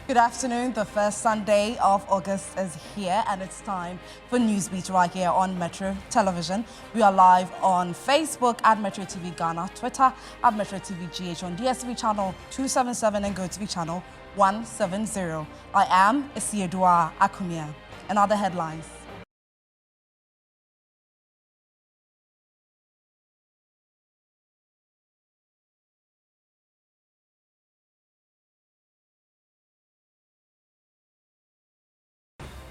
Good afternoon. The first Sunday of August is here and it's time for Newsbeat right here on Metro Television. We are live on Facebook at Metro TV Ghana, Twitter at Metro TV GH on DSTV channel 277 and GoTV channel 170. I am Isiedua Akumia. And other headlines.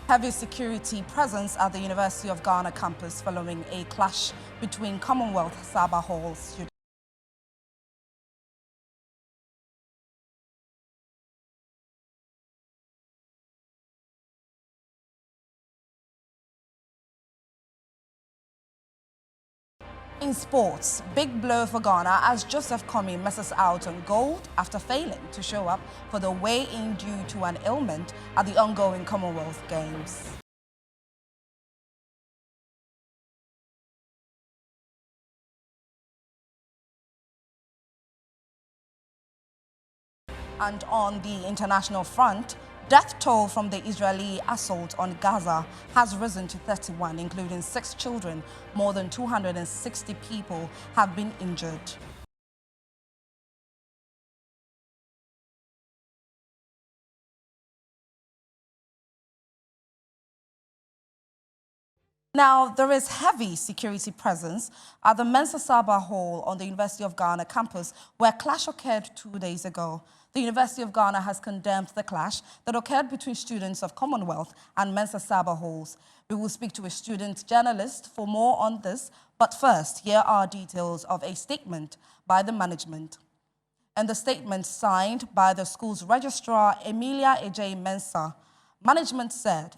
Heavy security presence at the University of Ghana campus following a clash between Commonwealth Saba Hall students. In sports, big blow for Ghana as Joseph Kony misses out on gold after failing to show up for the weigh-in due to an ailment at the ongoing Commonwealth Games. And on the international front, death toll from the Israeli assault on Gaza has risen to 31, including 6 children. More than 260 people have been injured. Now, there is heavy security presence at the Mensa Saba Hall on the University of Ghana campus, where a clash occurred 2 days ago. The University of Ghana has condemned the clash that occurred between students of Commonwealth and Mensa Saba halls. We will speak to a student journalist for more on this, but first, here are details of a statement by the management. And the statement signed by the school's registrar, Emilia Ej Mensah, management said,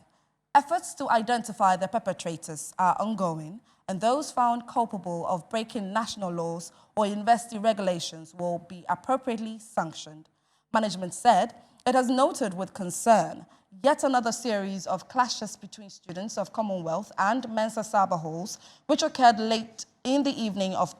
efforts to identify the perpetrators are ongoing, and those found culpable of breaking national laws or university regulations will be appropriately sanctioned. Management said it has noted with concern yet another series of clashes between students of Commonwealth and Mensa Saba halls, which occurred late in the evening of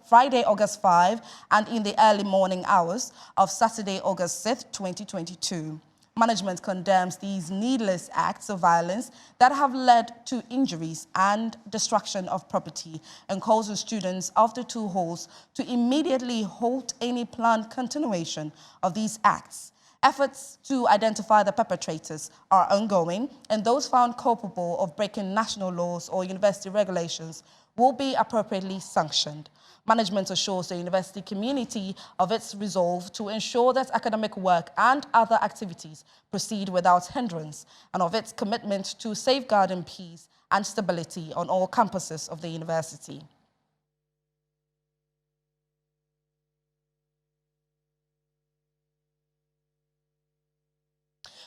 Friday, August 5, and in the early morning hours of Saturday, August 6, 2022. Management condemns these needless acts of violence that have led to injuries and destruction of property and calls on students of the 2 halls to immediately halt any planned continuation of these acts. Efforts to identify the perpetrators are ongoing, and those found culpable of breaking national laws or university regulations will be appropriately sanctioned. Management assures the university community of its resolve to ensure that academic work and other activities proceed without hindrance, and of its commitment to safeguarding peace and stability on all campuses of the university.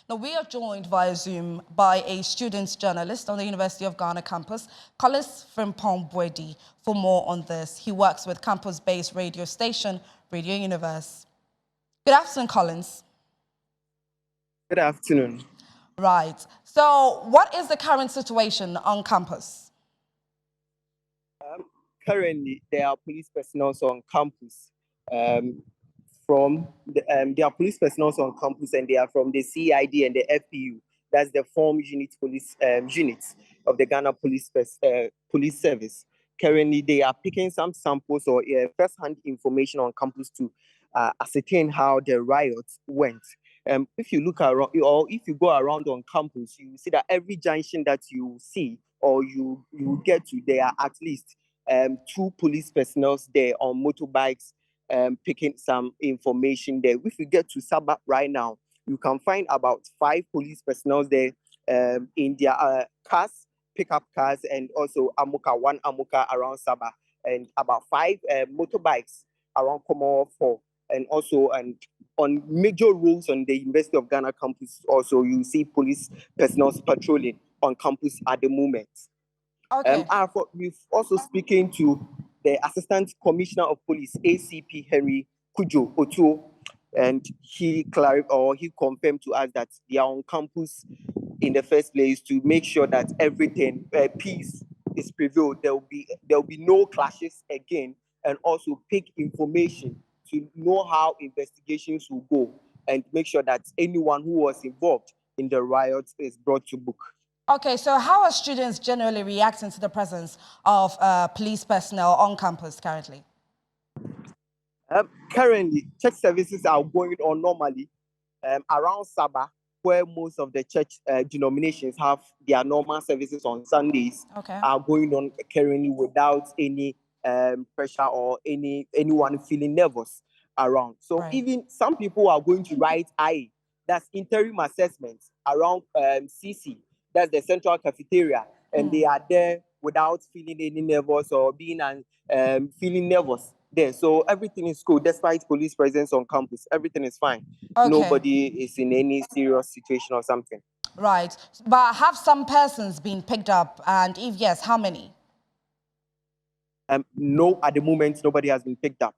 Now, we are joined via Zoom by a student journalist on the University of Ghana campus, Collins Frimpong Bwedi, for more on this. He works with campus-based radio station, Radio Universe. Good afternoon, Collins. Good afternoon. Right. So, what is the current situation on campus? Currently, there are police personnel on campus. There are police personnel on campus, and they are from the CID and the FPU. That's the form unit police units of the Ghana Police Service. Currently, they are picking some samples or first-hand information on campus to ascertain how the riots went. If you look around, or if you go around on campus, you see that every junction that you see or you get to, there are at least 2 police personnel there on motorbikes picking some information there. If you get to Sabah right now, you can find about 5 police personnel there in their cars, pickup cars, and also one Amuka around Sabah, and about 5 motorbikes around Gomoa 4. And also on major roads on the University of Ghana campus, also you see police personnel patrolling on campus at the moment. Okay. We've also speaking to the Assistant Commissioner of Police, ACP Henry Kujo Otuo, and he confirmed to us that they are on campus in the first place to make sure that everything, peace is prevailed. There will be no clashes again, and also pick information to know how investigations will go and make sure that anyone who was involved in the riots is brought to book. Okay, so how are students generally reacting to the presence of police personnel on campus currently? Currently, church services are going on normally around Sabah, where most of the church denominations have their normal services on Sundays, Okay. are going on currently without any pressure or anyone feeling nervous around. So Right. even some people are going to write IE, that's interim assessments, around CC, that's the central cafeteria, and they are there without feeling any nervous or being feeling nervous there. So everything is cool despite police presence on campus. Everything is fine. Okay. Nobody is in any serious situation or something. Right. But have some persons been picked up? And if yes, how many? No, at the moment, nobody has been picked up.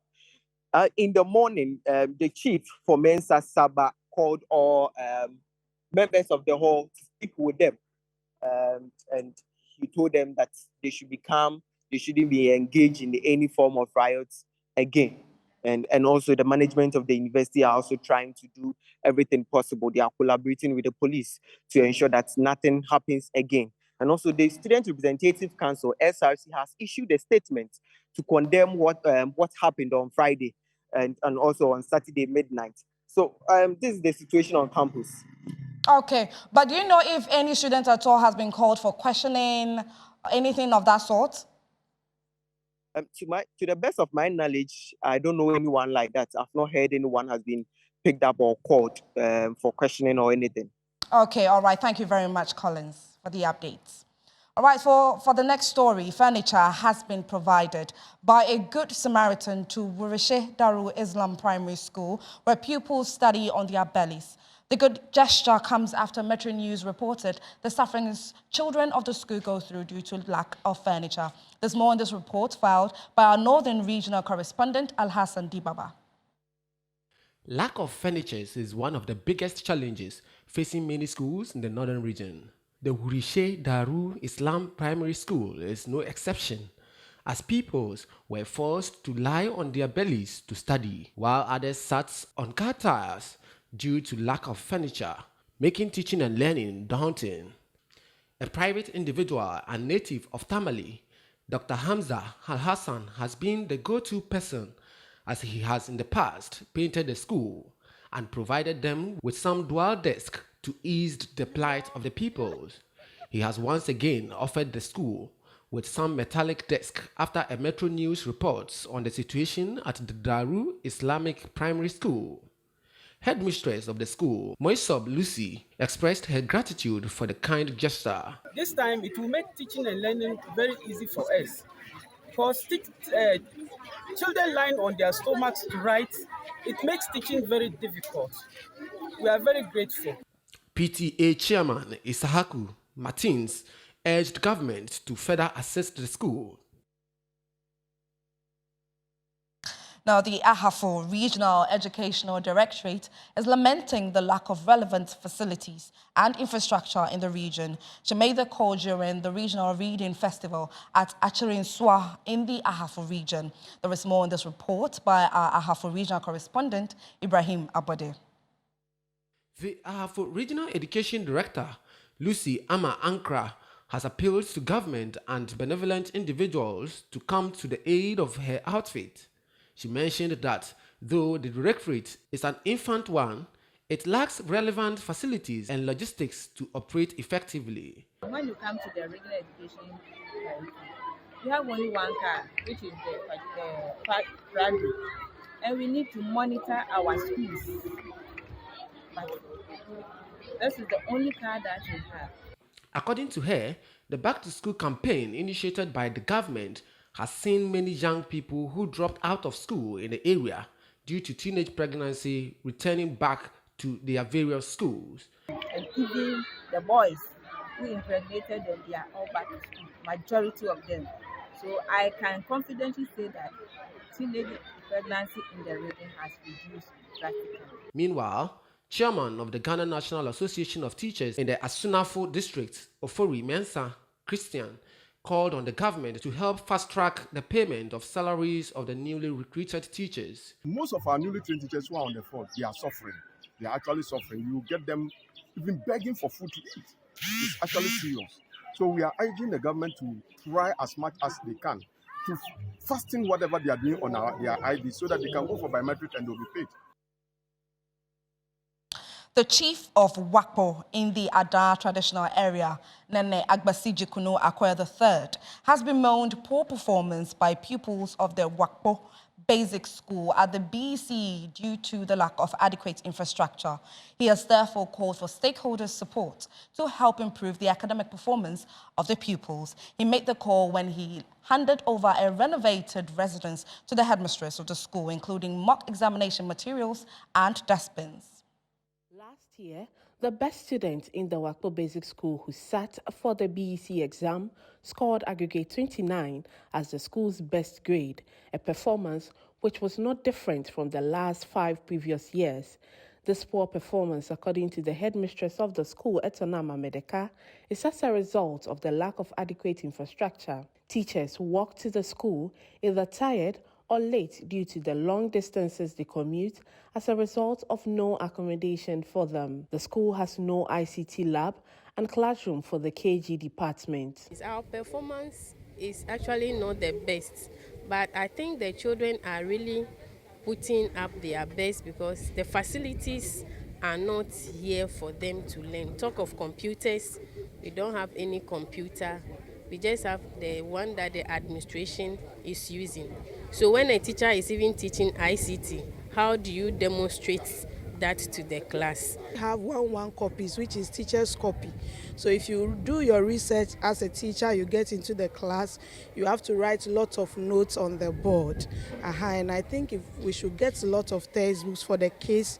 In the morning, the chief for Mensa Saba called all members of the hall to speak with them. And he told them that they should be calm, they shouldn't be engaged in any form of riots again. And also the management of the university are also trying to do everything possible. They are collaborating with the police to ensure that nothing happens again. And also the Student Representative Council, SRC, has issued a statement to condemn what happened on Friday and also on Saturday midnight. So this is the situation on campus. Okay, but do you know if any student at all has been called for questioning, anything of that sort? To the best of my knowledge, I don't know anyone like that. I've not heard anyone has been picked up or called for questioning or anything. Okay, all right. Thank you very much, Collins, for the updates. All right, for the next story, furniture has been provided by a Good Samaritan to Wurishe Darul Islam Primary School, where pupils study on their bellies. The good gesture comes after Metro News reported the sufferings children of the school go through due to lack of furniture. There's more in this report filed by our Northern Regional Correspondent, Al-Hassan Dibaba. Lack of furniture is one of the biggest challenges facing many schools in the northern region. The Wurishe Darul Islam Primary School is no exception, as pupils were forced to lie on their bellies to study, while others sat on car tires due to lack of furniture, making teaching and learning daunting. A private individual and native of Tamale, Dr. Hamza Al-Hassan has been the go-to person, as he has in the past painted the school and provided them with some dual desk to ease the plight of the pupils. He has once again offered the school with some metallic desk after a Metro News reports on the situation at the Darul Islamic Primary School. Headmistress of the school, Moisob Lucy, expressed her gratitude for the kind gesture. This time it will make teaching and learning very easy for us, because children lying on their stomachs to write, it makes teaching very difficult. We are very grateful. PTA Chairman Ahafu Martins urged government to further assist the school. Now, the Ahafu Regional Educational Directorate is lamenting the lack of relevant facilities and infrastructure in the region. She made the call during the Regional Reading Festival at Achirinswa in the Ahafu region. There is more in this report by our Ahafu Regional Correspondent, Ibrahim Abode. The Ahafu Regional Education Director, Lucy Ama Ankra, has appealed to government and benevolent individuals to come to the aid of her outfit. She mentioned that though the directorate is an infant one, it lacks relevant facilities and logistics to operate effectively. When you come to the regular education, you have only one car, which is the primary, and we need to monitor our schools. But this is the only car that we have. According to her, the Back to School campaign initiated by the government has seen many young people who dropped out of school in the area due to teenage pregnancy returning back to their various schools. And even the boys who impregnated them, they are all back to school, majority of them. So I can confidently say that teenage pregnancy in the region has reduced drastically. Meanwhile, Chairman of the Ghana National Association of Teachers in the Asunafo district, Ofori Mensa Christian, called on the government to help fast-track the payment of salaries of the newly recruited teachers. Most of our newly trained teachers who are on the front, they are suffering. they are actually suffering. You get them even begging for food to eat. It's actually serious. So we are urging the government to try as much as they can to fasten whatever they are doing on their ID so that they can go for biometric and they'll be paid. The chief of Waco in the Ada traditional area, Nene Agbasi Jikuno Akoya III, has bemoaned poor performance by pupils of the Waco Basic School at the BEC due to the lack of adequate infrastructure. He has therefore called for stakeholders' support to help improve the academic performance of the pupils. He made the call when he handed over a renovated residence to the headmistress of the school, including mock examination materials and dustbins. Last year, the best student in the Waco Basic School who sat for the BEC exam scored aggregate 29 as the school's best grade, a performance which was not different from the last 5 previous years. This poor performance, according to the headmistress of the school, Etonama Medeka, is as a result of the lack of adequate infrastructure. Teachers walk to the school either tired or late due to the long distances they commute as a result of no accommodation for them. The school has no ICT lab and classroom for the KG department. Our performance is actually not the best, but I think the children are really putting up their best because the facilities are not here for them to learn. Talk of computers, we don't have any computer. We just have the one that the administration is using. So when a teacher is even teaching ICT, how do you demonstrate that to the class? We have 1 copies, which is teacher's copy. So if you do your research as a teacher, you get into the class, you have to write lots of notes on the board. And I think if we should get a lot of textbooks for the case,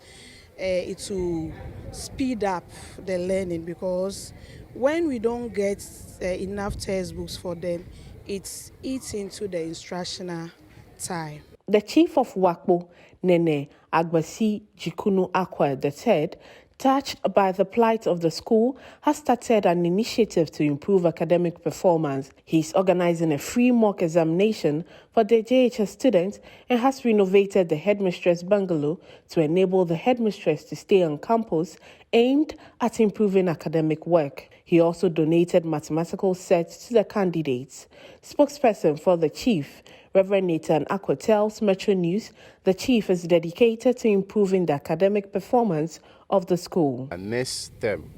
it will speed up the learning, because when we don't get enough textbooks for them, it eats into the instructional time. The chief of Waco, Nene Agbasi Jikuno Akoya III, touched by the plight of the school, has started an initiative to improve academic performance. He's organizing a free mock examination for the JHS students and has renovated the headmistress bungalow to enable the headmistress to stay on campus, aimed at improving academic work. He also donated mathematical sets to the candidates. Spokesperson for the chief, Reverend Nathan Akwa, tells Metro News the chief is dedicated to improving the academic performance of the school. Next term,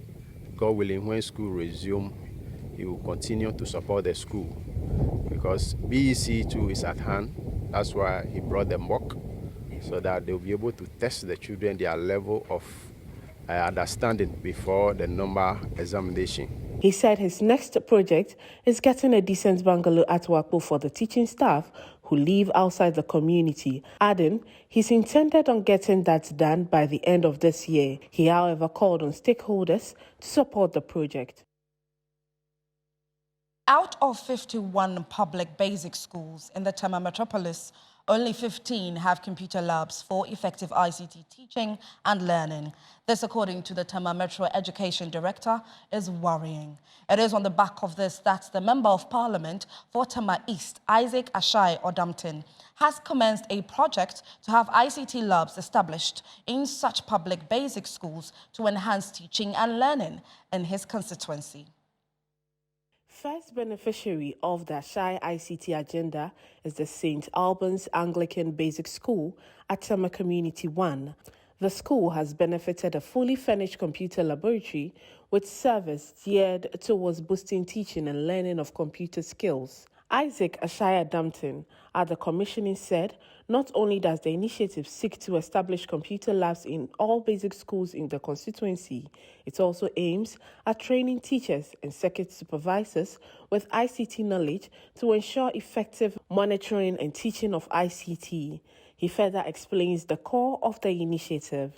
God willing, when school resume, he will continue to support the school because BEC too is at hand. That's why he brought the mock, so that they'll be able to test the children their level of understanding before the number examination. He said his next project is getting a decent bungalow at Waco for the teaching staff who live outside the community, adding he's intended on getting that done by the end of this year. He, however, called on stakeholders to support the project. Out of 51 public basic schools in the Tema metropolis, only 15 have computer labs for effective ICT teaching and learning. This, according to the Tema Metro Education Director, is worrying. It is on the back of this that the Member of Parliament for Tema East, Isaac Ashai Odamton, has commenced a project to have ICT labs established in such public basic schools to enhance teaching and learning in his constituency. First beneficiary of the Ashai ICT agenda is the St. Albans Anglican Basic School at Tema Community 1. The school has benefited a fully furnished computer laboratory with service geared towards boosting teaching and learning of computer skills. Isaac Ashai Adama at the commissioning said not only does the initiative seek to establish computer labs in all basic schools in the constituency, it also aims at training teachers and circuit supervisors with ICT knowledge to ensure effective monitoring and teaching of ICT. He further explains the core of the initiative.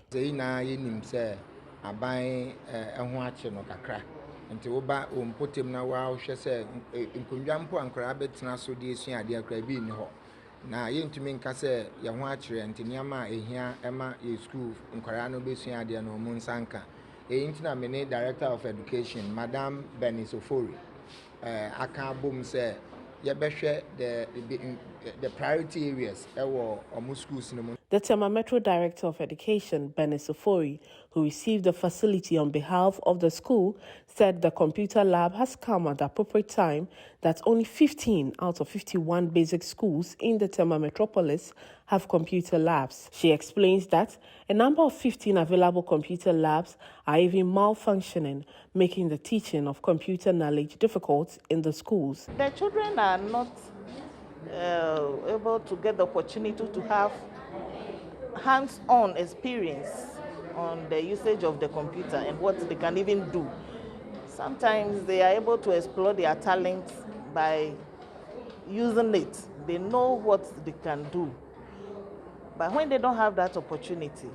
Nti woba ompotem na wa hwɛ sɛ nkonnwa mpo ankora betena so de esua ade akora bi ni hɔ na yentumi nka sɛ ye ho akyerɛ nti niam a ehia ema ye school nkora no besua ade no mu nsanka nti na me Director of Education Madam Benisofori aka bom sɛ yɛbɛhwɛ the priority areas ɛwɔ ɔmo schools no mu. The Tema Metro Director of Education, Bene Sofori, who received the facility on behalf of the school, said the computer lab has come at the appropriate time, that only 15 out of 51 basic schools in the Tema metropolis have computer labs. She explains that a number of 15 available computer labs are even malfunctioning, making the teaching of computer knowledge difficult in the schools. The children are not able to get the opportunity to have hands-on experience on the usage of the computer and what they can even do. Sometimes they are able to explore their talents by using it. They know what they can do. But when they don't have that opportunity,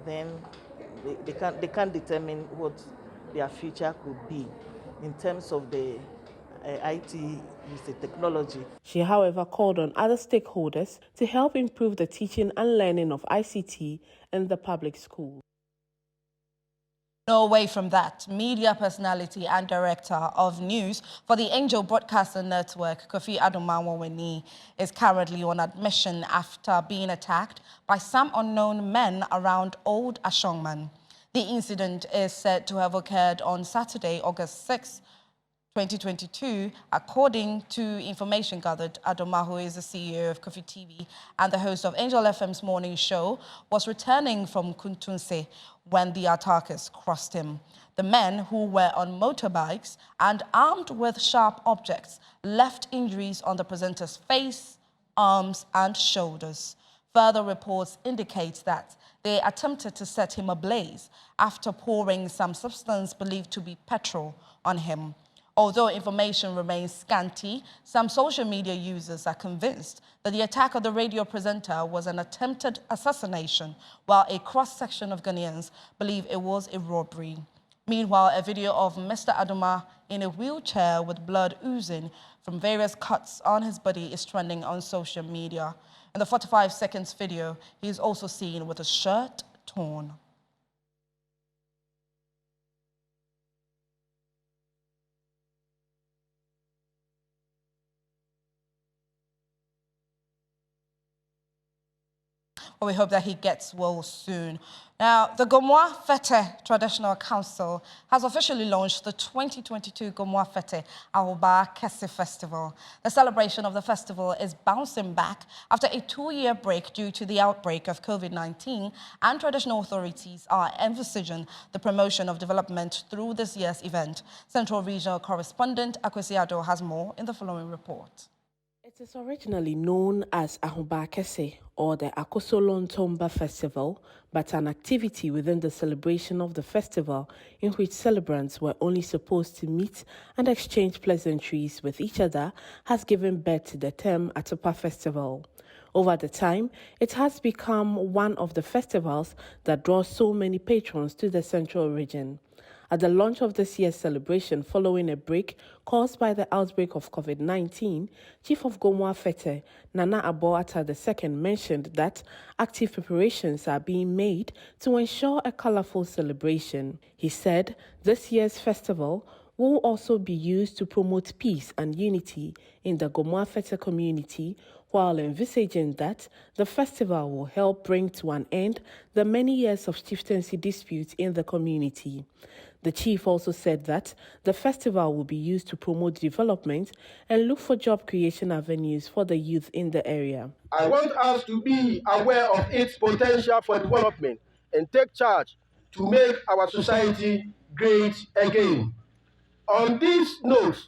then they can't determine what their future could be in terms of the IT technology. She, however, called on other stakeholders to help improve the teaching and learning of ICT in the public schools. No away from that, media personality and director of news for the Angel Broadcasting Network, Kofi Adama, is currently on admission after being attacked by some unknown men around Old Ashongman. The incident is said to have occurred on Saturday, August 6, 2022, according to information gathered. Adoma, who is the CEO of Kofi TV and the host of Angel FM's morning show, was returning from Kuntunse when the attackers crossed him. The men, who were on motorbikes and armed with sharp objects, left injuries on the presenter's face, arms, and shoulders. Further reports indicate that they attempted to set him ablaze after pouring some substance believed to be petrol on him. Although information remains scanty, some social media users are convinced that the attack of the radio presenter was an attempted assassination, while a cross-section of Ghanaians believe it was a robbery. Meanwhile, a video of Mr. Adoma in a wheelchair with blood oozing from various cuts on his body is trending on social media. In the 45 seconds video, he is also seen with his shirt torn. Well, we hope that he gets well soon. Now, the Gomoa Fetteh Traditional Council has officially launched the 2022 Gomoa Fetteh Ahoba Kese Festival. The celebration of the festival is bouncing back after a 2-year break due to the outbreak of COVID-19, and traditional authorities are envisaging the promotion of development through this year's event. Central Regional Correspondent Kofi Adama has more in the following report. It is originally known as Ahoba Kese, or the Akosolon Tomba Festival, but an activity within the celebration of the festival in which celebrants were only supposed to meet and exchange pleasantries with each other has given birth to the term Atopa Festival. Over the time, it has become one of the festivals that draws so many patrons to the central region. At the launch of this year's celebration following a break caused by the outbreak of COVID-19, Chief of Gomoa Fetteh, Nana Aboata II, mentioned that active preparations are being made to ensure a colorful celebration. He said this year's festival will also be used to promote peace and unity in the Gomoa Fetteh community, while envisaging that the festival will help bring to an end the many years of chieftaincy disputes in the community. The chief also said that the festival will be used to promote development and look for job creation avenues for the youth in the area. I want us to be aware of its potential for development and take charge to make our society great again. On this note,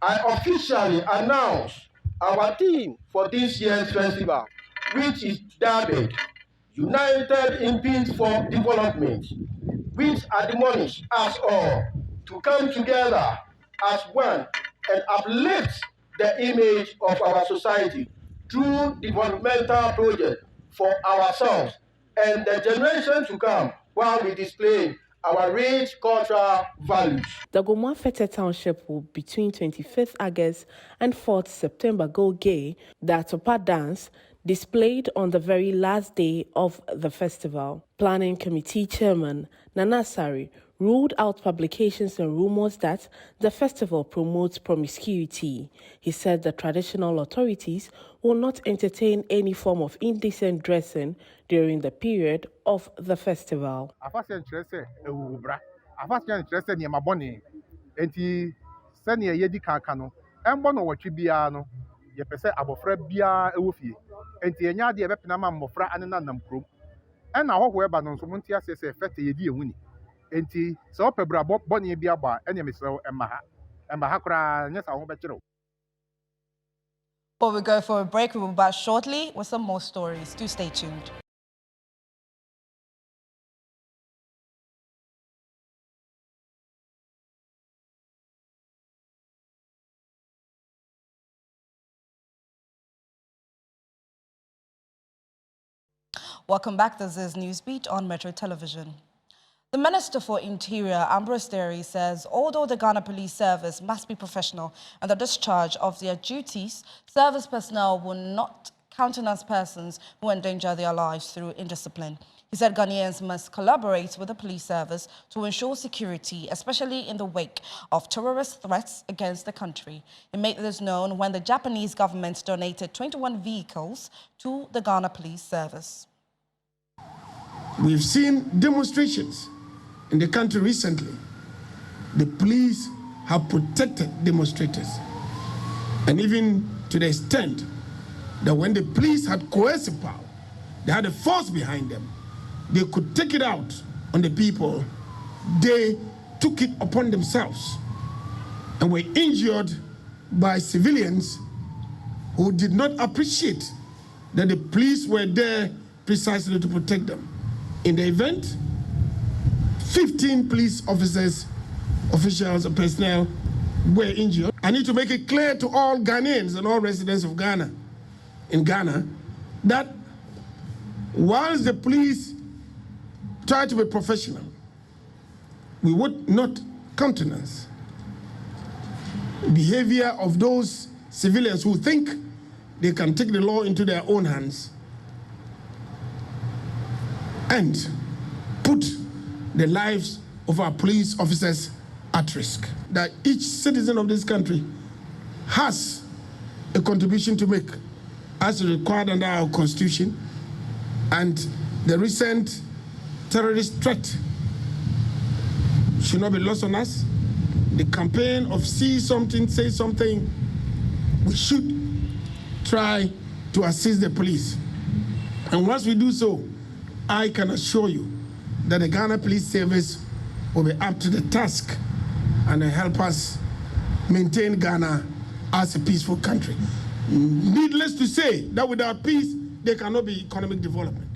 I officially announce our theme for this year's festival, which is dubbed United in Peace for Development, which admonish us all to come together as one and uplift the image of our society through developmental projects for ourselves and the generation to come, while we display our rich cultural values. The Gomoa Fetteh Township will, between 25th August and 4th September, go gay, the Atopa dance, displayed on the very last day of the festival. Planning Committee Chairman Nana Sari ruled out publications and rumors that the festival promotes promiscuity. He said the traditional authorities will not entertain any form of indecent dressing during the period of the festival. Yɛpɛ abɔfra biara ɛwɔ fie enti ɛnya ade ɛbɛpena ma mmɔfra anena nam kurom ɛna ahɔho ɛba no nso monte ase sɛ Fetteh yɛdi ehuni enti sɛ ɔpɛ bra bɔne bi aba ɛne mesrɛ ɛmma ha koraa nyɛ sɛ ho bɛkyerɛw. Before we go for a break, we will be back shortly with some more stories. Do stay tuned. Welcome back. This is Newsbeat on Metro Television. The Minister for Interior, Ambrose Derry, says although the Ghana Police Service must be professional in the discharge of their duties, service personnel will not countenance persons who endanger their lives through indiscipline. He said Ghanaians must collaborate with the police service to ensure security, especially in the wake of terrorist threats against the country. He made this known when the Japanese government donated 21 vehicles to the Ghana Police Service. We've seen demonstrations in the country recently. The police have protected demonstrators. And even to the extent that when the police had coercive power, they had a force behind them, they could take it out on the people. They took it upon themselves and were injured by civilians who did not appreciate that the police were there precisely to protect them. In the event, 15 police officers, officials, and personnel were injured. I need to make it clear to all Ghanaians and all residents of Ghana, in Ghana, that whilst the police try to be professional, we would not countenance behavior of those civilians who think they can take the law into their own hands and put the lives of our police officers at risk. That each citizen of this country has a contribution to make as required under our constitution, and the recent terrorist threat should not be lost on us. The campaign of see something, say something, we should try to assist the police. And once we do so, I can assure you that the Ghana Police Service will be up to the task and help us maintain Ghana as a peaceful country. Needless to say that without peace, there cannot be economic development.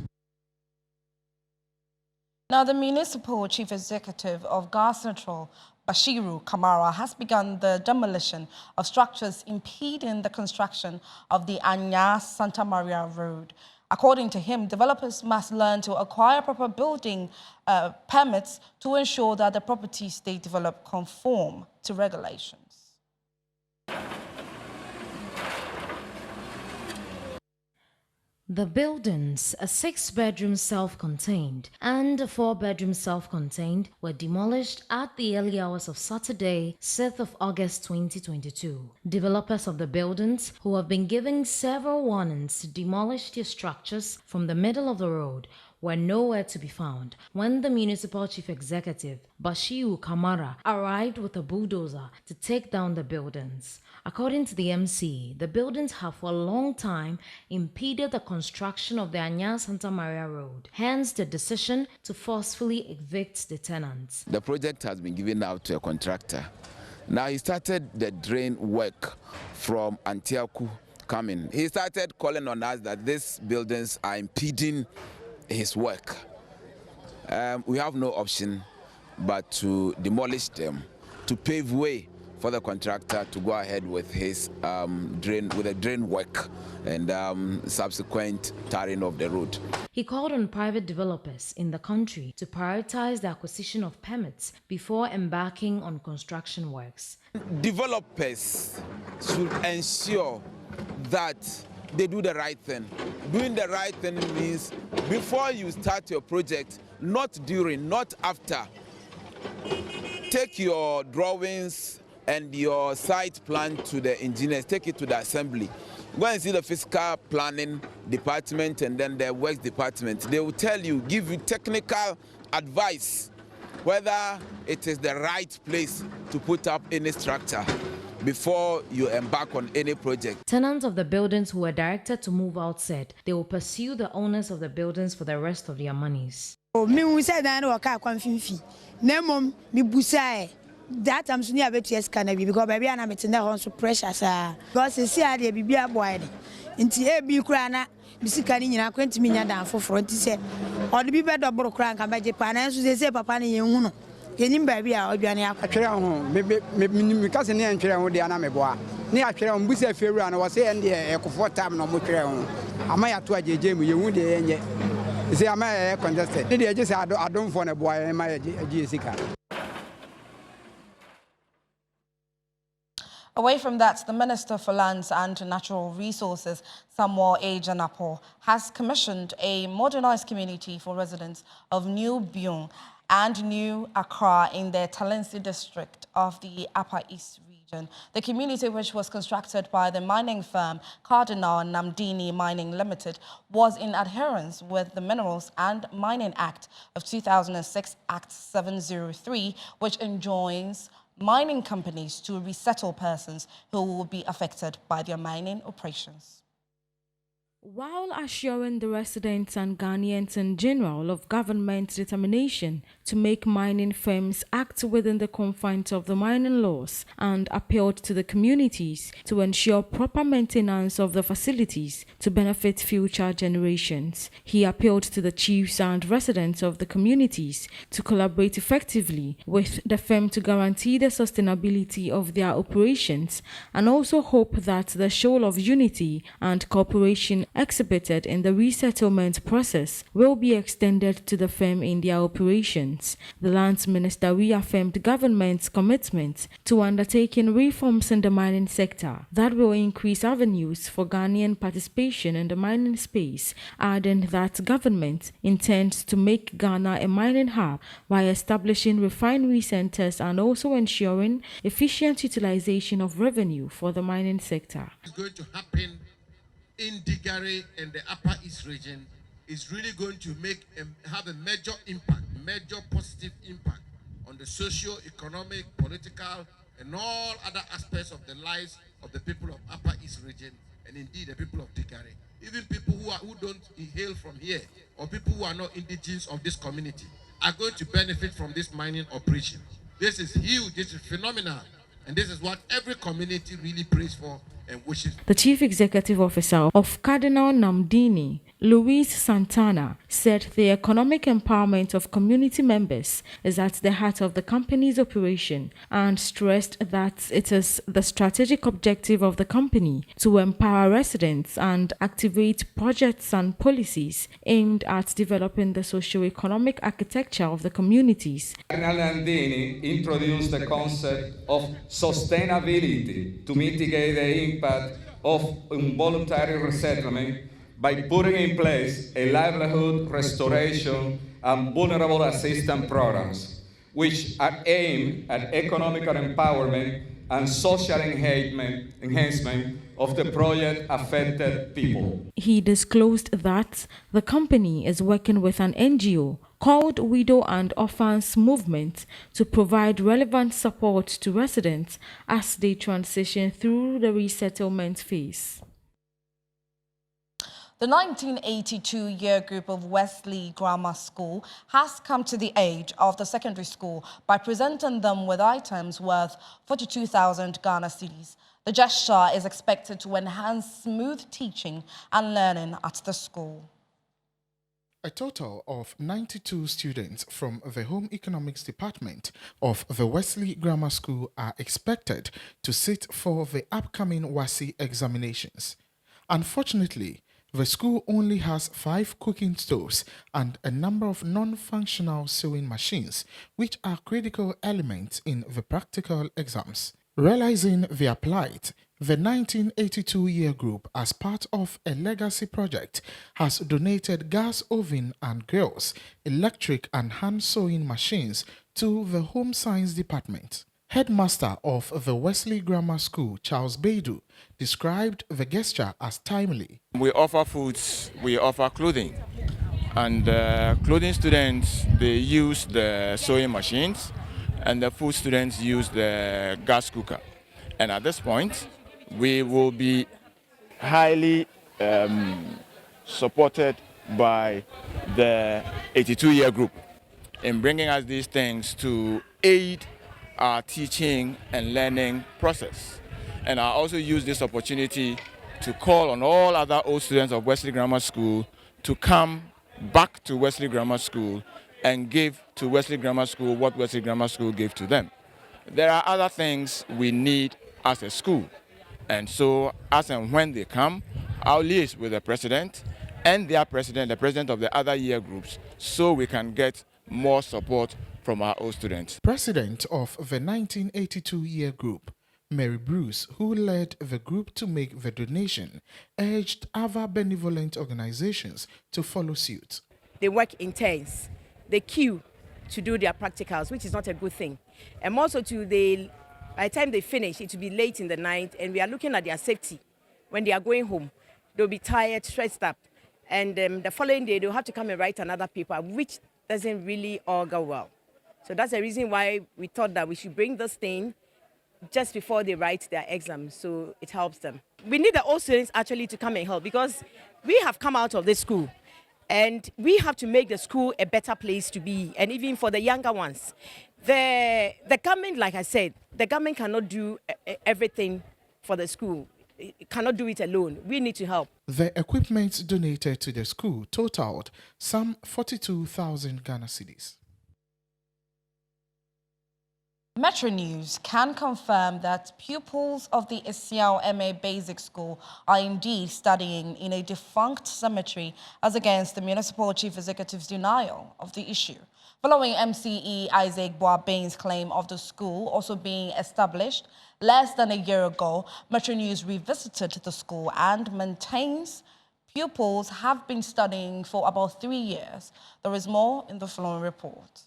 Now, the Municipal Chief Executive of Ghana Central, Bashiru Kamara, has begun the demolition of structures impeding the construction of the Anya-Santa Maria Road. According to him, developers must learn to acquire proper building permits to ensure that the properties they develop conform to regulations. The buildings, a 6-bedroom self-contained and a 4-bedroom self-contained, were demolished at the early hours of Saturday, 6th of August 2022. Developers of the buildings, who have been given several warnings to demolish their structures from the middle of the road, were nowhere to be found when the Municipal Chief Executive, Bashiru Kamara, arrived with a bulldozer to take down the buildings. According to the MC, the buildings have for a long time impeded the construction of the Anya-Santa Maria Road, hence the decision to forcefully evict the tenants. The project has been given out to a contractor. Now he started the drain work from Antioch coming. He started calling on us that these buildings are impeding his work. We have no option but to demolish them, to pave way for the contractor to go ahead with his drain work and subsequent tarring of the road. He called on private developers in the country to prioritize the acquisition of permits before embarking on construction works. Developers should ensure that they do the right thing. Doing the right thing means before you start your project, not during, not after. Take your drawings and your site plan to the engineers, take it to the assembly. Go and see the fiscal planning department and then the works department. They will tell you, give you technical advice whether it is the right place to put up any structure before you embark on any project. Tenants of the buildings who were directed to move out said they will pursue the owners of the buildings for the rest of their monies. That I'm soon able to escape because baby and I'm in the pressure, sir. Because you see, I did be a boy. Into a big crana, Missicani, and I went to me down for front, said, or the people double crank and by Japan, as they say, Papa, you know. Can you baby or Biania? Maybe because in the entry on the Anameboa. Near Cheron, we say, Ferran, I was saying the for time no more. Am I at 2 Jamie? You would say, am I contested? I just I don't want a boy, am I a Jessica? Away from that, the Minister for Lands and Natural Resources, Samuel A. Janapo, has commissioned a modernized community for residents of New Byung and New Accra in the Talensi district of the Upper East region. The community, which was constructed by the mining firm Cardinal Namdini Mining Limited, was in adherence with the Minerals and Mining Act of 2006, Act 703, which enjoins mining companies to resettle persons who will be affected by their mining operations. While assuring the residents and Ghanaians in general of government's determination to make mining firms act within the confines of the mining laws, and appealed to the communities to ensure proper maintenance of the facilities to benefit future generations, he appealed to the chiefs and residents of the communities to collaborate effectively with the firm to guarantee the sustainability of their operations, and also hope that the show of unity and cooperation exhibited in the resettlement process will be extended to the firm in their operations. The Lands Minister reaffirmed government's commitment to undertaking reforms in the mining sector that will increase avenues for Ghanaian participation in the mining space, adding that government intends to make Ghana a mining hub by establishing refinery centers and also ensuring efficient utilization of revenue for the mining sector. It's going to happen in Digare and the Upper East region is really going to have a major impact, major positive impact on the socio-economic, political, and all other aspects of the lives of the people of Upper East region, and indeed the people of Digare. Even people who don't hail from here, or people who are not indigenous of this community, are going to benefit from this mining operation. This is huge, this is phenomenal, and this is what every community really prays for and wishes. The Chief Executive Officer of Cardinal Namdini, Luis Santana, said the economic empowerment of community members is at the heart of the company's operation, and stressed that it is the strategic objective of the company to empower residents and activate projects and policies aimed at developing the socio-economic architecture of the communities. Cardinal Namdini introduced the concept of sustainability to mitigate the impact of involuntary resettlement by putting in place a livelihood restoration and vulnerable assistance programs, which are aimed at economical empowerment and social enhancement of the project-affected people. He disclosed that the company is working with an NGO called Widow and Orphans Movement to provide relevant support to residents as they transition through the resettlement phase. The 1982 year group of Wesley Grammar School has come to the aid of the secondary school by presenting them with items worth 42,000 Ghana cedis. The gesture is expected to enhance smooth teaching and learning at the school. A total of 92 students from the Home Economics Department of the Wesley Grammar School are expected to sit for the upcoming WASSCE examinations. Unfortunately, the school only has 5 cooking stoves and a number of non-functional sewing machines, which are critical elements in the practical exams. Realizing their plight, The 1982 year group, as part of a legacy project, has donated gas oven and grills, electric and hand sewing machines to the Home Science Department. Headmaster of the Wesley Grammar School, Charles Baidu, described the gesture as timely. We offer foods, we offer clothing, and clothing students, they use the sewing machines, and the food students use the gas cooker. And at this point, we will be highly supported by the 82-year group in bringing us these things to aid our teaching and learning process. And I also use this opportunity to call on all other old students of Wesley Grammar School to come back to Wesley Grammar School and give to Wesley Grammar School what Wesley Grammar School gave to them. There are other things we need as a school. And so, as and when they come, I'll liaise with the president and their president, the president of the other year groups, so we can get more support from our old students. President of the 1982 year group, Mary Bruce, who led the group to make the donation, urged other benevolent organizations to follow suit. They work in turns. They queue to do their practicals, which is not a good thing. And also by the time they finish, it will be late in the night, and we are looking at their safety. When they are going home, they'll be tired, stressed up, and the following day they'll have to come and write another paper, which doesn't really all go well. So that's the reason why we thought that we should bring this thing just before they write their exams, so it helps them. We need the old students actually to come and help, because we have come out of this school, and we have to make the school a better place to be, and even for the younger ones. The government, like I said, the government cannot do everything for the school. It cannot do it alone. We need to help. The equipment donated to the school totaled some 42,000 Ghana cedis. Metro News can confirm that pupils of the Isiao MA Basic School are indeed studying in a defunct cemetery as against the municipal chief executive's denial of the issue. Following MCE Isaac Boabain's claim of the school also being established less than a year ago, Metro News revisited the school and maintains pupils have been studying for about 3 years. There is more in the following report.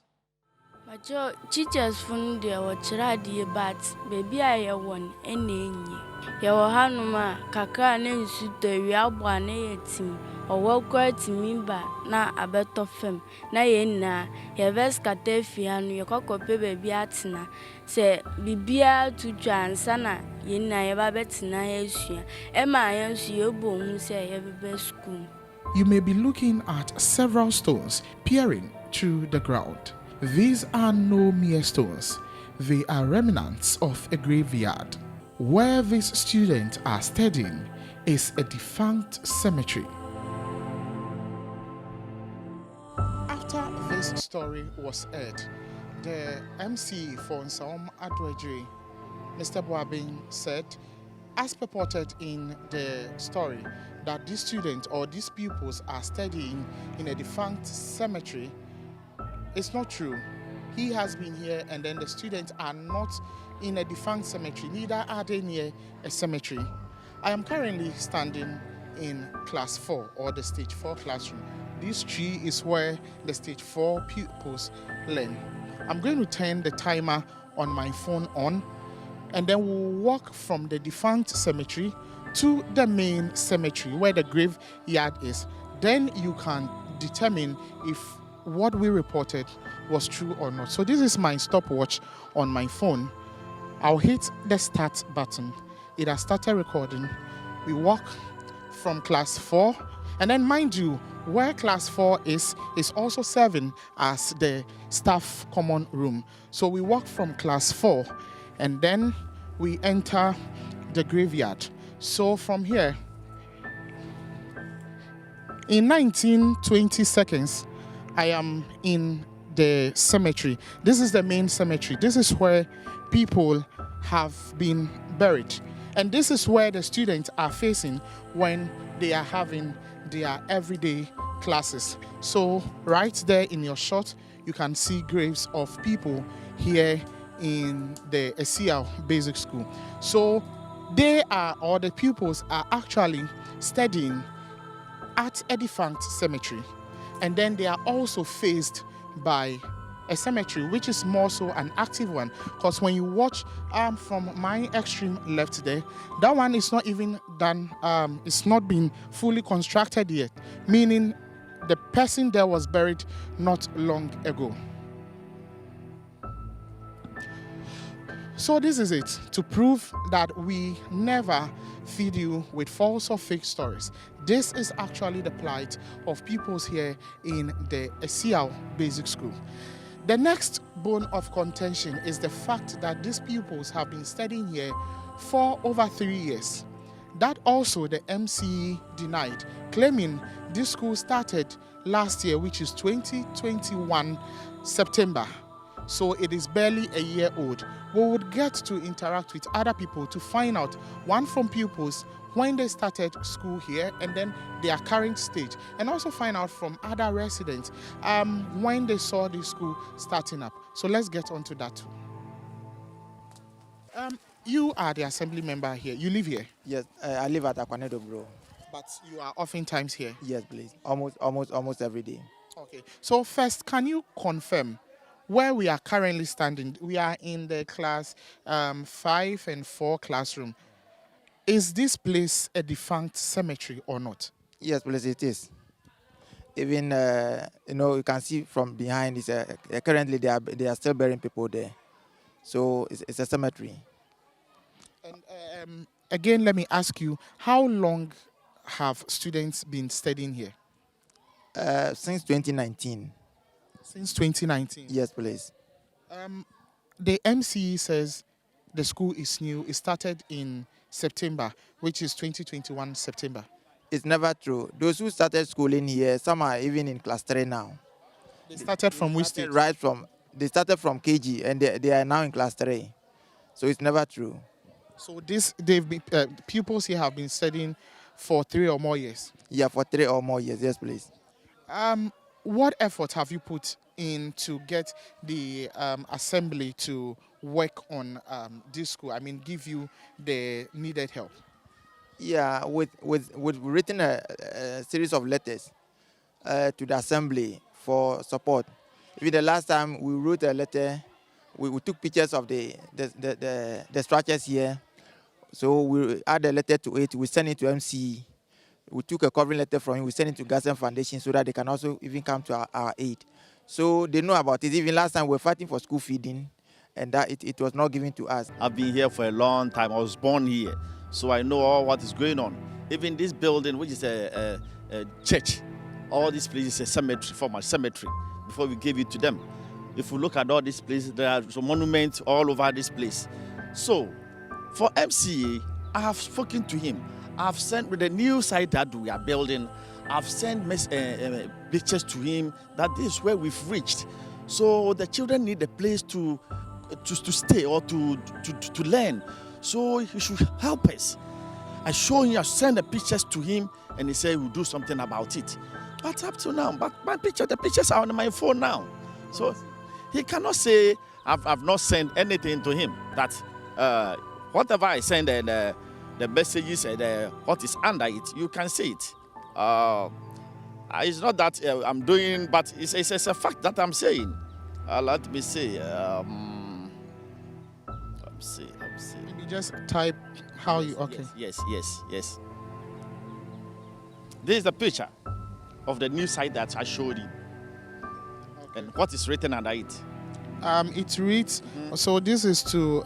Majo teachers fun dia wo kira die but baby aye won enenyi ye wo hanuma kakra na nsu tawi abo na yetim owo kwatimi ba na abeto fem na ye na ye veskata fia no ye kokope baby atena se bibia tutwa ansa na ye na ye ba betina yesua e ma yensu ye bo hu se ye bebe school. You may be looking at several stones peering through the ground. These are no mere stones. They are remnants of a graveyard. Where these students are studying is a defunct cemetery. After this story was aired, the MC for Nsaom Adwejiri, Mr. Boabain, said, as purported in the story, that these students or these pupils are studying in a defunct cemetery. It's not true. He has been here, and then the students are not in a defunct cemetery, neither are they near a cemetery. I am currently standing in class 4 or the stage 4 classroom. This tree is where the stage 4 pupils learn. I'm going to turn the timer on my phone on, and then we'll walk from the defunct cemetery to the main cemetery where the graveyard is. Then you can determine if what we reported was true or not. So this is my stopwatch on my phone. I'll hit the start button. It has started recording. We walk from class 4, and then mind you, where class 4 is also serving as the staff common room. So we walk from class 4, and then we enter the graveyard. So from here, in 19-20 seconds, I am in the cemetery. This is the main cemetery. This is where people have been buried. And this is where the students are facing when they are having their everyday classes. So right there in your shot, you can see graves of people here in the Isiao Basic School. So The pupils are actually studying at a defunct cemetery. And then they are also faced by a cemetery, which is more so an active one. Because when you watch from my extreme left there, that one is not even done, it's not been fully constructed yet, meaning the person there was buried not long ago. So this is it, to prove that we never feed you with false or fake stories. This is actually the plight of pupils here in the Esiao Basic School. The next bone of contention is the fact that these pupils have been studying here for over 3 years. That also the MCE denied, claiming this school started last year, which is 2021 September. So it is barely a year old. We would get to interact with other people to find out, one from pupils, when they started school here, and then their current stage, and also find out from other residents when they saw the school starting up. So let's get on to that. You are the assembly member here. You live here? Yes, I live at Akwanedo, bro. But you are oftentimes here? Yes, please. Almost every day. Okay. So first, can you confirm where we are currently standing? We are in the class 5 and 4 classroom. Is this place a defunct cemetery or not? Yes, please, it is. Even you can see from behind. Currently they are still burying people there, so it's a cemetery. And again, let me ask you: how long have students been studying here? Since 2019. Since 2019. Yes, please. The MCE says the school is new. It started in September, which is 2021 September. It's never true. Those who started schooling here, some are even in class 3 now. They started from which stage? They started from KG and they are now in class 3. So it's never true. So pupils here have been studying for 3 or more years? Yeah, for 3 or more years. Yes, please. What effort have you put in to get the assembly to work on this school? I mean, give you the needed help? Yeah, we've written a series of letters to the assembly for support. Even the last time we wrote a letter, we took pictures of the structures here. So we add a letter to it. We send it to MCE. We took a covering letter from him. We sent it to Gassen Foundation so that they can also even come to our aid. So they know about it. Even last time we were fighting for school feeding, and that it was not given to us. I've been here for a long time. I was born here, so I know all what is going on. Even this building, which is a church, all this place is a cemetery, former cemetery, before we gave it to them. If we look at all these places, there are some monuments all over this place. So, for MCA, I have spoken to him. I've sent with the new site that we are building, I've sent pictures to him that this is where we've reached. So the children need a place to stay or to learn. So he should help us. I show him, I send the pictures to him, and he said we'll do something about it. But up to now, the pictures are on my phone now. So he cannot say I've not sent anything to him. That whatever I send and the messages and what is under it, you can see it. It's not that I'm doing, but it's a fact that I'm saying. Let me see. Let me see. You just type how you, okay. Yes. This is the picture of the new site that I showed you. Okay. And what is written under it? It reads, so this is to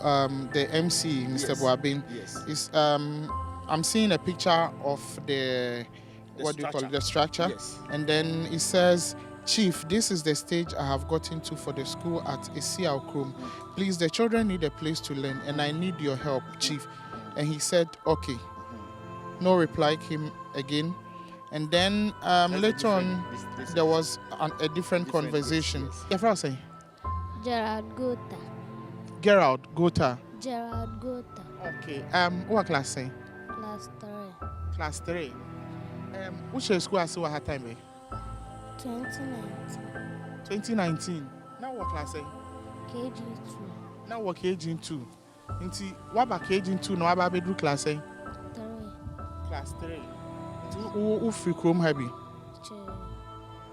the MC, Mr. Boabin. Yes. It's, I'm seeing a picture of the structure. Yes. And then it says, Chief, this is the stage I have gotten to for the school at Esiao Krum. Please, the children need a place to learn and I need your help, Chief. And he said, okay. No reply came again. And then later on, there was a different conversation. Yeah, what was I saying? Gerald Gota. Gerald Gota. Gerald Gota. Okay. What class say? Class 3. Class 3. Which school has what time? 2019. 2019. Now what class say? KG2. Now what KG2? Nti waba KG 2 na waba bedru class 3. 3. Class 3. Nti free chrome happy.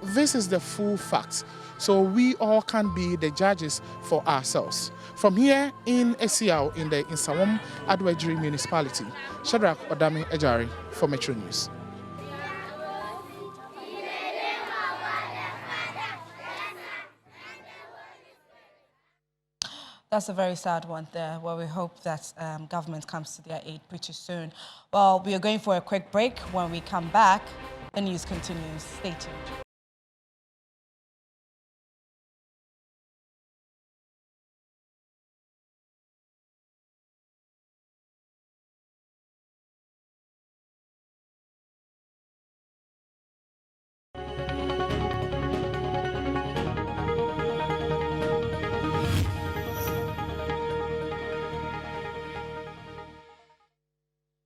This is the full facts. So we all can be the judges for ourselves. From here in Esiao in the Insawam Adwejiri municipality, Shadrach Odami Ejari for Metro News. That's a very sad one there, where we hope that government comes to their aid pretty soon. Well, we are going for a quick break. When we come back, the news continues. Stay tuned.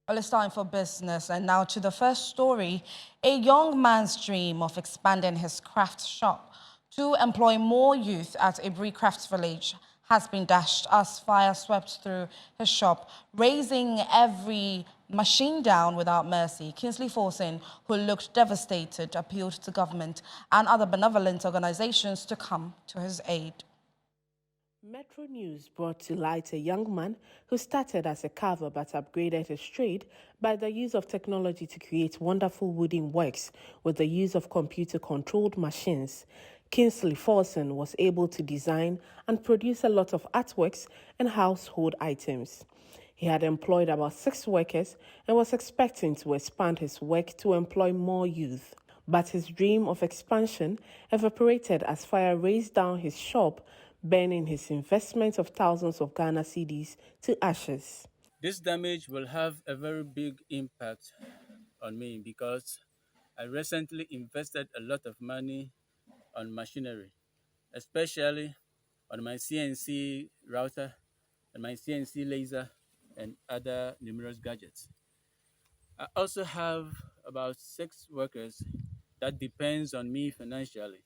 Well, it's time for business. And now to the first story. A young man's dream of expanding his craft shop to employ more youth at a Crafts Village has been dashed as fire swept through his shop, raising every machine down without mercy. Kingsley Forson, who looked devastated, appealed to government and other benevolent organizations to come to his aid. Metro News brought to light a young man who started as a carver but upgraded his trade by the use of technology to create wonderful wooden works with the use of computer-controlled machines. Kingsley Forson was able to design and produce a lot of artworks and household items. He had employed about 6 workers and was expecting to expand his work to employ more youth. But his dream of expansion evaporated as fire razed down his shop, burning his investment of thousands of Ghana cedis to ashes. This damage will have a very big impact on me because I recently invested a lot of money on machinery, especially on my CNC router and my CNC laser and other numerous gadgets. I also have about 6 workers that depends on me financially,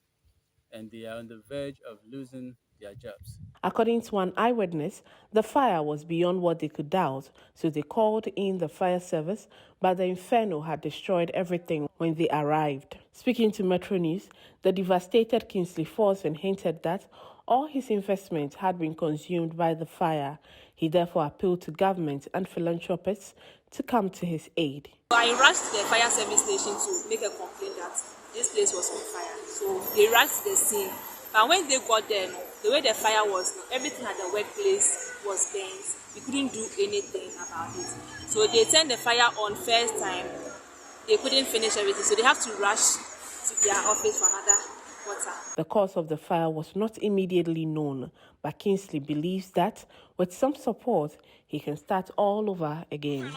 and they are on the verge of losing their jobs. According to an eyewitness, the fire was beyond what they could doubt, so they called in the fire service, but the inferno had destroyed everything when they arrived. Speaking to Metro News, the devastated Kingsley Forson hinted that all his investment had been consumed by the fire. He therefore appealed to government and philanthropists to come to his aid. I rushed to the fire service station to make a complaint that this place was on fire. So they rushed to the scene. But when they got there, the way the fire was, everything at the workplace was burnt. We couldn't do anything about it. So they turned the fire on first time. They couldn't finish everything, so they have to rush to their office for another water. The cause of the fire was not immediately known, but Kingsley believes that with some support, he can start all over again.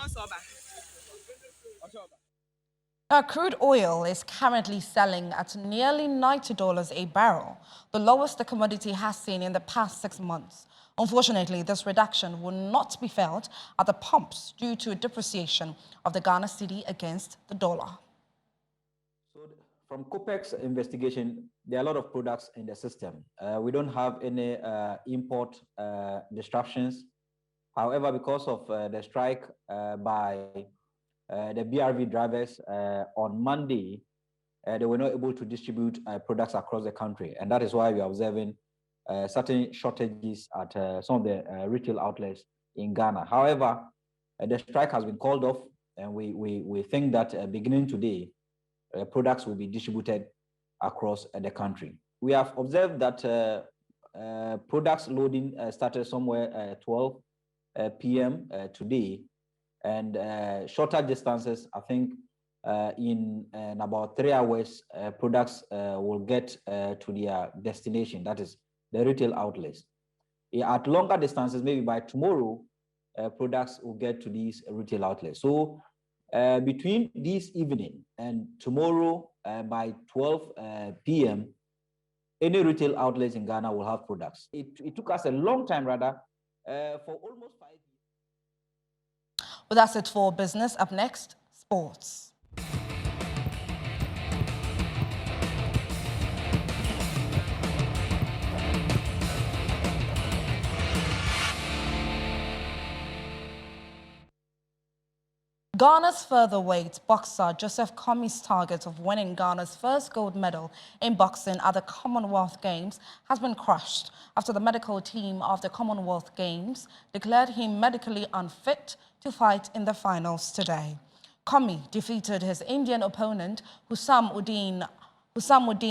Now, crude oil is currently selling at nearly $90 a barrel, the lowest the commodity has seen in the past 6 months. Unfortunately, this reduction will not be felt at the pumps due to a depreciation of the Ghana cedi against the dollar. So from COPEC's investigation, there are a lot of products in the system. We don't have any import disruptions. However, because of the strike by the BRV drivers on Monday, they were not able to distribute products across the country. And that is why we are observing certain shortages at some of the retail outlets in Ghana. However, the strike has been called off, and we think that beginning today, products will be distributed across the country. We have observed that products loading started somewhere at 12 p.m. Today, and shorter distances, I think in about 3 hours, products will get to their destination, that is the retail outlets. At longer distances, maybe by tomorrow, products will get to these retail outlets. So between this evening and tomorrow by 12 p.m., any retail outlets in Ghana will have products. It took us a long time, rather, for almost 5 years. Well, that's it for business. Up next, sports. Ghana's featherweight boxer Joseph Komi's target of winning Ghana's first gold medal in boxing at the Commonwealth Games has been crushed after the medical team of the Commonwealth Games declared him medically unfit to fight in the finals today. Komi defeated his Indian opponent Husamuddin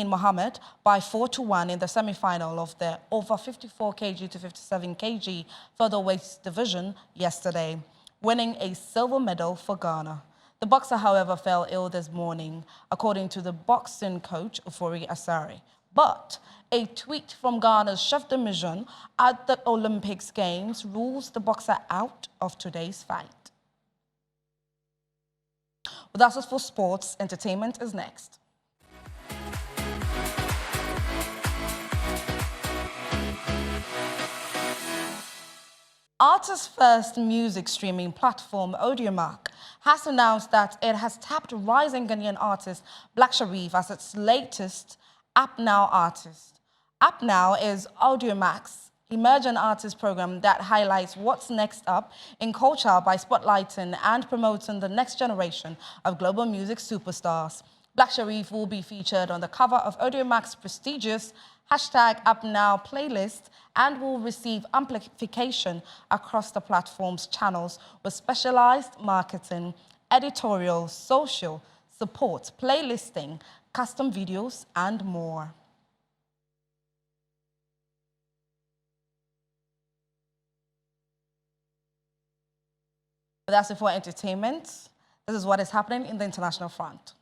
Mohammed by 4-1 in the semi-final of the over 54 kg to 57 kg featherweight division yesterday, winning a silver medal for Ghana. The boxer, however, fell ill this morning, according to the boxing coach, Ufori Asare. But a tweet from Ghana's chef de mission at the Olympics Games rules the boxer out of today's fight. With us for sports, entertainment is next. Artist's first music streaming platform, Audiomack, has announced that it has tapped rising Ghanaian artist Black Sharif as its latest App Now artist. App Now is Audiomack's emerging artist program that highlights what's next up in culture by spotlighting and promoting the next generation of global music superstars. Black Sharif will be featured on the cover of Audiomack's prestigious #AppNow playlist and will receive amplification across the platform's channels with specialized marketing, editorial, social, support, playlisting, custom videos, and more. That's it for entertainment. This is what is happening in the international front.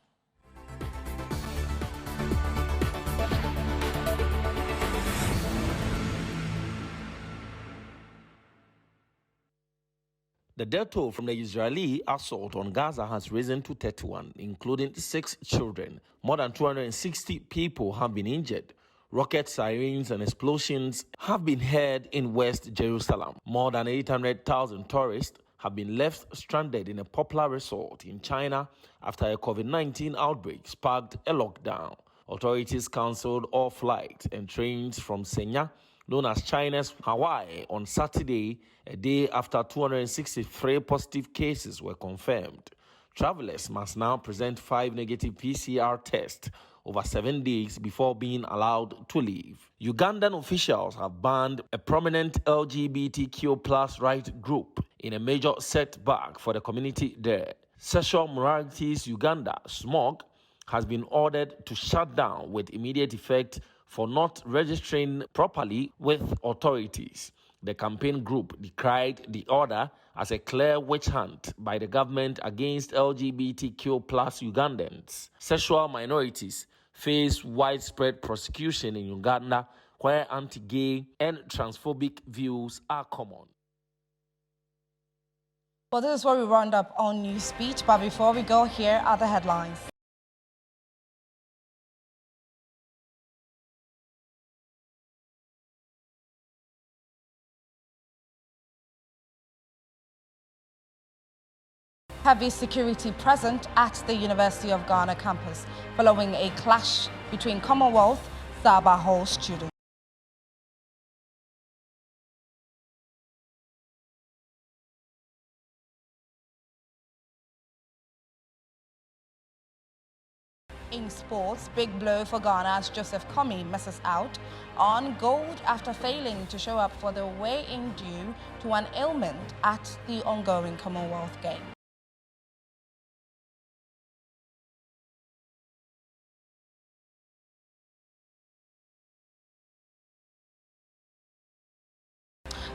The death toll from the Israeli assault on Gaza has risen to 31, including 6 children. More than 260 people have been injured. Rocket sirens and explosions have been heard in West Jerusalem. More than 800,000 tourists have been left stranded in a popular resort in China after a COVID-19 outbreak sparked a lockdown. Authorities cancelled all flights and trains from Senya, known as China's Hawaii, on Saturday, a day after 263 positive cases were confirmed. Travelers must now present 5 negative PCR tests over 7 days before being allowed to leave. Ugandan officials have banned a prominent LGBTQ+ right group in a major setback for the community there. Sexual Minorities Uganda, SMOG, has been ordered to shut down with immediate effect for not registering properly with authorities. The campaign group decried the order as a clear witch hunt by the government against LGBTQ+ Ugandans. Sexual minorities face widespread persecution in Uganda, where anti-gay and transphobic views are common. Well, this is where we round up on Newsbeat, but before we go, here are the headlines. Heavy security present at the University of Ghana campus following a clash between Commonwealth Saba Hall students. In sports, big blow for Ghana as Joseph Komi misses out on gold after failing to show up for the weigh-in due to an ailment at the ongoing Commonwealth Games.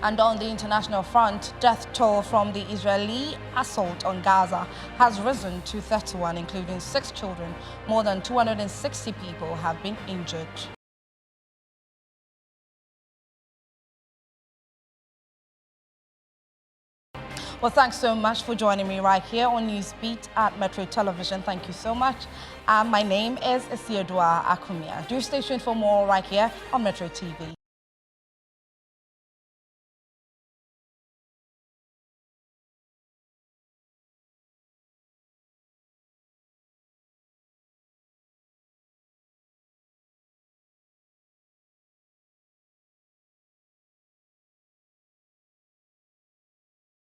And on the international front, death toll from the Israeli assault on Gaza has risen to 31, including 6 children. More than 260 people have been injured. Well, thanks so much for joining me right here on Newsbeat at Metro Television. Thank you so much. My name is Isiodua Akumia. Do stay tuned for more right here on Metro TV.